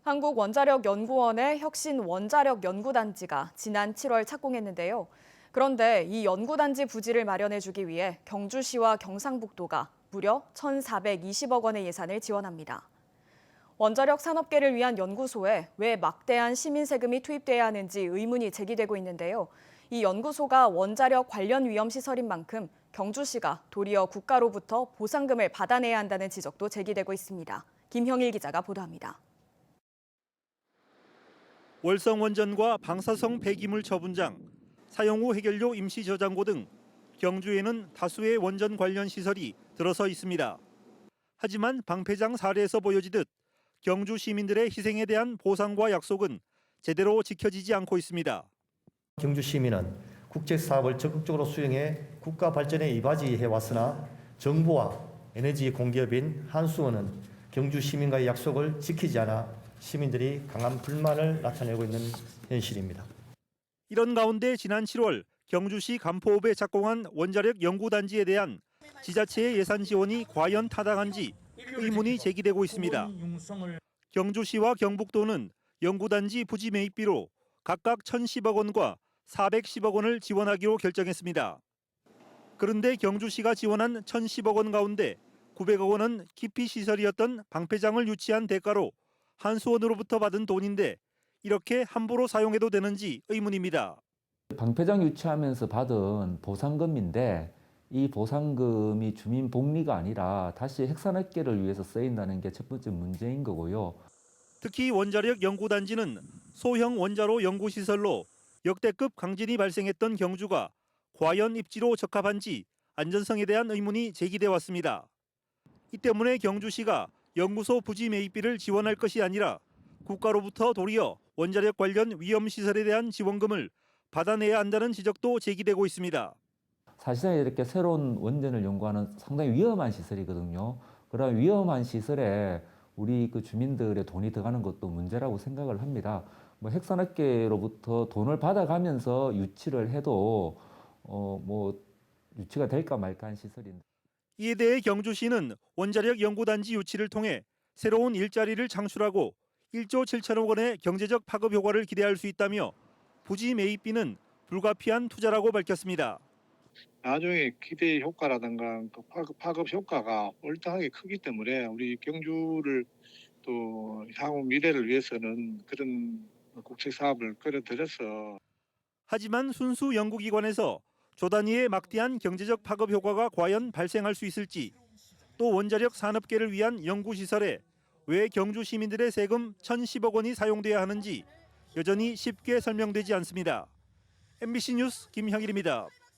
한국원자력연구원의 혁신원자력연구단지가 지난 7월 착공했는데요. 그런데 이 연구단지 부지를 마련해주기 위해 경주시와 경상북도가 무려 1,420억 원의 예산을 지원합니다. 원자력 산업계를 위한 연구소에 왜 막대한 시민 세금이 투입돼야 하는지 의문이 제기되고 있는데요. 이 연구소가 원자력 관련 위험시설인 만큼 경주시가 도리어 국가로부터 보상금을 받아내야 한다는 지적도 제기되고 있습니다. 김형일 기자가 보도합니다. 월성 원전과 방사성 폐기물 처분장, 사용 후 해결료 임시 저장고 등 경주에는 다수의 원전 관련 시설이 들어서 있습니다. 하지만 방패장 사례에서 보여지듯 경주 시민들의 희생에 대한 보상과 약속은 제대로 지켜지지 않고 있습니다. 경주 시민은 국제 사업을 적극적으로 수행해 국가 발전에 이바지해 왔으나 정부와 에너지 공기업인 한수원은 경주 시민과의 약속을 지키지 않아 시민들이 강한 불만을 나타내고 있는 현실입니다. 이런 가운데 지난 7월 경주시 감포읍에 착공한 원자력 연구단지에 대한 지자체의 예산 지원이 과연 타당한지 의문이 제기되고 있습니다. 경주시와 경북도는 연구단지 부지 매입비로 각각 1,010억 원과 410억 원을 지원하기로 결정했습니다. 그런데 경주시가 지원한 1,010억 원 가운데 900억 원은 기피 시설이었던 방패장을 유치한 대가로 한수원으로부터 받은 돈인데 이렇게 함부로 사용해도 되는지 의문입니다. 방패장 유치하면서 받은 보상금인데 이 보상금이 주민 복리가 아니라 다시 핵산업계를 위해서 쓰인다는 게 첫 번째 문제인 거고요. 특히 원자력 연구단지는 소형 원자로 연구시설로 역대급 강진이 발생했던 경주가 과연 입지로 적합한지 안전성에 대한 의문이 제기돼 왔습니다. 이 때문에 경주시가 연구소 부지 매입비를 지원할 것이 아니라 국가로부터 도리어 원자력 관련 위험시설에 대한 지원금을 받아내야 한다는 지적도 제기되고 있습니다. 사실상 이렇게 새로운 원전을 연구하는 상당히 위험한 시설이거든요. 그런 위험한 시설에 우리 그 주민들의 돈이 들어가는 것도 문제라고 생각을 합니다. 뭐 핵산업계로부터 돈을 받아가면서 유치를 해도 유치가 될까 말까 한 시설인데. 이에 대해 경주시는 원자력 연구단지 유치를 통해 새로운 일자리를 창출하고 1조 7천억 원의 경제적 파급 효과를 기대할 수 있다며 부지 매입비는 불가피한 투자라고 밝혔습니다. 나중에 기대 효과라든가 그 파급 효과가 월등하게 크기 때문에 우리 경주를 또 향후 미래를 위해서는 그런 국책 사업을 끌어들여서. 하지만 순수 연구기관에서 조 단위의 막대한 경제적 파급 효과가 과연 발생할 수 있을지, 또 원자력 산업계를 위한 연구시설에 왜 경주 시민들의 세금 1,010억 원이 사용돼야 하는지 여전히 쉽게 설명되지 않습니다. MBC 뉴스 김형일입니다.